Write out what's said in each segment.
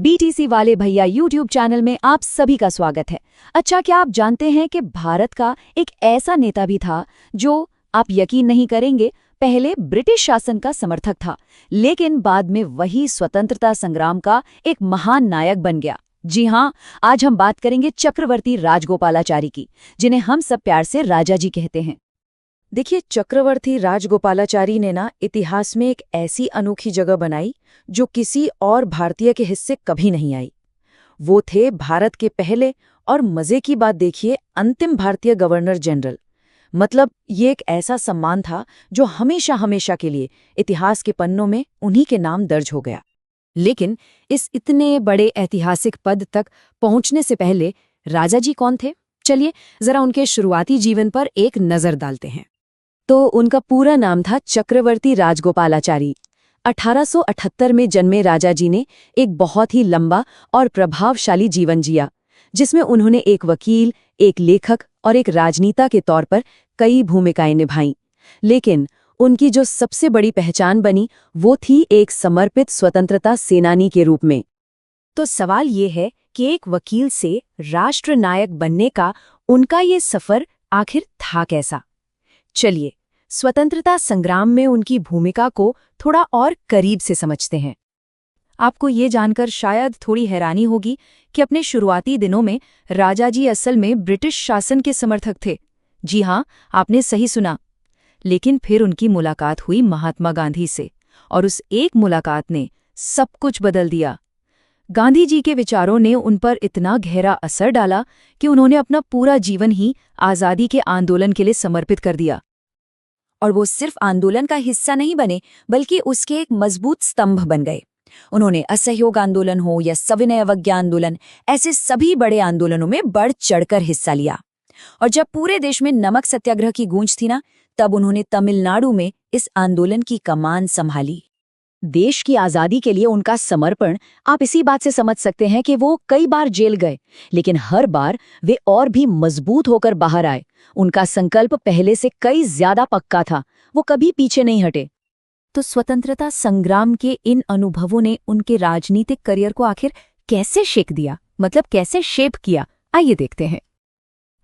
BTC वाले भैया YouTube channel में आप सभी का स्वागत है। अच्छा, क्या आप जानते हैं कि भारत का एक ऐसा नेता भी था जो, आप यकीन नहीं करेंगे, पहले ब्रिटिश शासन का समर्थक था, लेकिन बाद में वही स्वतंत्रता संग्राम का एक महान नायक बन गया। जी हाँ, आज हम बात करेंगे चक्रवर्ती राजगोपालाचारी की, जिन्हें हम सब प्यार से राजा जी कहते हैं। देखिए, चक्रवर्ती राजगोपालाचारी ने ना इतिहास में एक ऐसी अनोखी जगह बनाई जो किसी और भारतीय के हिस्से कभी नहीं आई। वो थे भारत के पहले और मजे की बात देखिए, अंतिम भारतीय गवर्नर जनरल। मतलब ये एक ऐसा सम्मान था जो हमेशा हमेशा के लिए इतिहास के पन्नों में उन्हीं के नाम दर्ज हो गया। लेकिन इस इतने बड़े ऐतिहासिक पद तक पहुंचने से पहले राजा जी कौन थे? चलिए जरा उनके शुरुआती जीवन पर एक नजर डालते हैं। तो उनका पूरा नाम था चक्रवर्ती राजगोपालाचारी। 1878 में जन्मे राजा जी ने एक बहुत ही लंबा और प्रभावशाली जीवन जिया, जिसमें उन्होंने एक वकील, एक लेखक और एक राजनेता के तौर पर कई भूमिकाएं निभाईं। लेकिन उनकी जो सबसे बड़ी पहचान बनी वो थी एक समर्पित स्वतंत्रता सेनानी के रूप में। तो सवाल ये है कि एक वकील से राष्ट्रनायक बनने का उनका ये सफर आखिर था कैसा? चलिए स्वतंत्रता संग्राम में उनकी भूमिका को थोड़ा और करीब से समझते हैं। आपको ये जानकर शायद थोड़ी हैरानी होगी कि अपने शुरुआती दिनों में राजा जी असल में ब्रिटिश शासन के समर्थक थे। जी हाँ, आपने सही सुना। लेकिन फिर उनकी मुलाकात हुई महात्मा गांधी से, और उस एक मुलाकात ने सब कुछ बदल दिया। गांधी जी के विचारों ने उन पर इतना गहरा असर डाला कि उन्होंने अपना पूरा जीवन ही आज़ादी के आंदोलन के लिए समर्पित कर दिया। और वो सिर्फ आंदोलन का हिस्सा नहीं बने, बल्कि उसके एक मजबूत स्तंभ बन गए। उन्होंने असहयोग आंदोलन हो या सविनय अवज्ञा आंदोलन, ऐसे सभी बड़े आंदोलनों में बढ़ चढ़कर हिस्सा लिया। और जब पूरे देश में नमक सत्याग्रह की गूंज थी ना, तब उन्होंने तमिलनाडु में इस आंदोलन की कमान संभाली। देश की आज़ादी के लिए उनका समर्पण आप इसी बात से समझ सकते हैं कि वो कई बार जेल गए, लेकिन हर बार वे और भी मजबूत होकर बाहर आए। उनका संकल्प पहले से कई ज्यादा पक्का था, वो कभी पीछे नहीं हटे। तो स्वतंत्रता संग्राम के इन अनुभवों ने उनके राजनीतिक करियर को आखिर कैसे शेक दिया, मतलब कैसे शेप किया? आइए देखते हैं।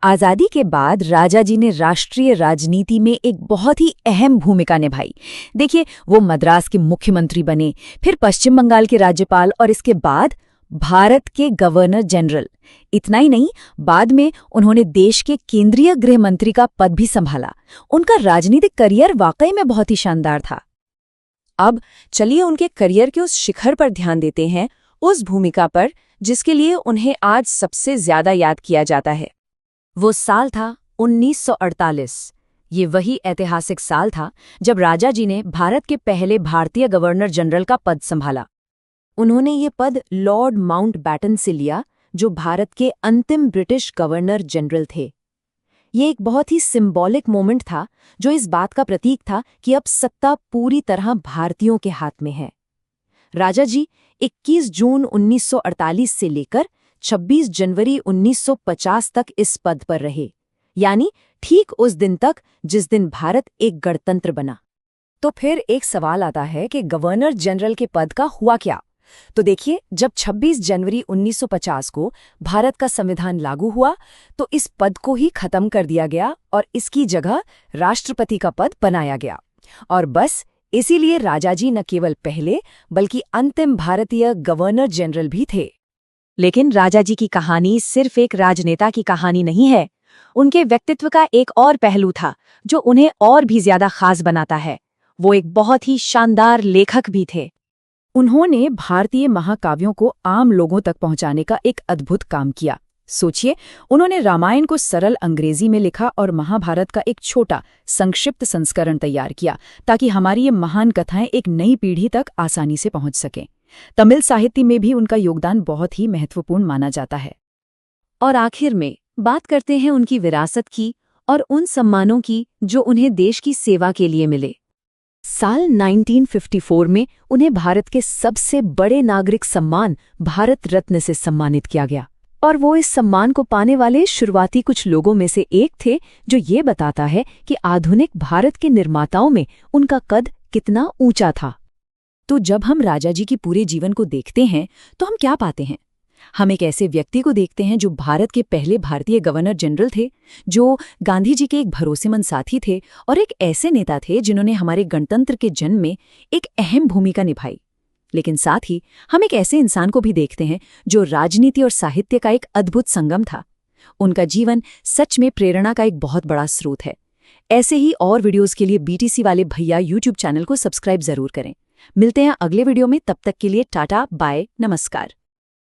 आज़ादी के बाद राजा जी ने राष्ट्रीय राजनीति में एक बहुत ही अहम भूमिका निभाई। देखिए, वो मद्रास के मुख्यमंत्री बने, फिर पश्चिम बंगाल के राज्यपाल और इसके बाद भारत के गवर्नर जनरल। इतना ही नहीं, बाद में उन्होंने देश के केंद्रीय गृह मंत्री का पद भी संभाला। उनका राजनीतिक करियर वाकई में बहुत ही शानदार था। अब चलिए उनके करियर के उस शिखर पर ध्यान देते हैं, उस भूमिका पर जिसके लिए उन्हें आज सबसे ज्यादा याद किया जाता है। वो साल था 1948। ये वही ऐतिहासिक साल था जब राजा जी ने भारत के पहले भारतीय गवर्नर जनरल का पद संभाला। उन्होंने ये पद लॉर्ड माउंटबैटन से लिया, जो भारत के अंतिम ब्रिटिश गवर्नर जनरल थे। ये एक बहुत ही सिंबॉलिक मोमेंट था, जो इस बात का प्रतीक था कि अब सत्ता पूरी तरह भारतीयों के हाथ में है। राजा जी 21 जून 1948 से लेकर 26 जनवरी 1950 तक इस पद पर रहे, यानी ठीक उस दिन तक जिस दिन भारत एक गणतंत्र बना। तो फिर एक सवाल आता है कि गवर्नर जनरल के पद का हुआ क्या? तो देखिए, जब 26 जनवरी 1950 को भारत का संविधान लागू हुआ, तो इस पद को ही खत्म कर दिया गया और इसकी जगह राष्ट्रपति का पद बनाया गया। और बस इसीलिए राजा जी न केवल पहले बल्कि अंतिम भारतीय गवर्नर जनरल भी थे। लेकिन राजा जी की कहानी सिर्फ एक राजनेता की कहानी नहीं है। उनके व्यक्तित्व का एक और पहलू था जो उन्हें और भी ज्यादा खास बनाता है। वो एक बहुत ही शानदार लेखक भी थे। उन्होंने भारतीय महाकाव्यों को आम लोगों तक पहुंचाने का एक अद्भुत काम किया। सोचिए, उन्होंने रामायण को सरल अंग्रेजी में लिखा और महाभारत का एक छोटा संक्षिप्त संस्करण तैयार किया, ताकि हमारी ये महान कथाएं एक नई पीढ़ी तक आसानी से पहुंच सकें। तमिल साहित्य में भी उनका योगदान बहुत ही महत्वपूर्ण माना जाता है। और आखिर में बात करते हैं उनकी विरासत की और उन सम्मानों की जो उन्हें देश की सेवा के लिए मिले। साल 1954 में उन्हें भारत के सबसे बड़े नागरिक सम्मान भारत रत्न से सम्मानित किया गया, और वो इस सम्मान को पाने वाले शुरुआती कुछ लोगों में से एक थे, जो ये बताता है कि आधुनिक भारत के निर्माताओं में उनका कद कितना ऊंचा था। तो जब हम राजा जी की पूरे जीवन को देखते हैं तो हम क्या पाते हैं? हम एक ऐसे व्यक्ति को देखते हैं जो भारत के पहले भारतीय गवर्नर जनरल थे, जो गांधी जी के एक भरोसेमंद साथी थे और एक ऐसे नेता थे जिन्होंने हमारे गणतंत्र के जन्म में एक अहम भूमिका निभाई। लेकिन साथ ही हम एक ऐसे इंसान को भी देखते हैं जो राजनीति और साहित्य का एक अद्भुत संगम था। उनका जीवन सच में प्रेरणा का एक बहुत बड़ा स्रोत है। ऐसे ही और वीडियोस के लिए बीटीसी वाले भैया यूट्यूब चैनल को सब्सक्राइब जरूर करें। मिलते हैं अगले वीडियो में, तब तक के लिए टाटा बाय नमस्कार।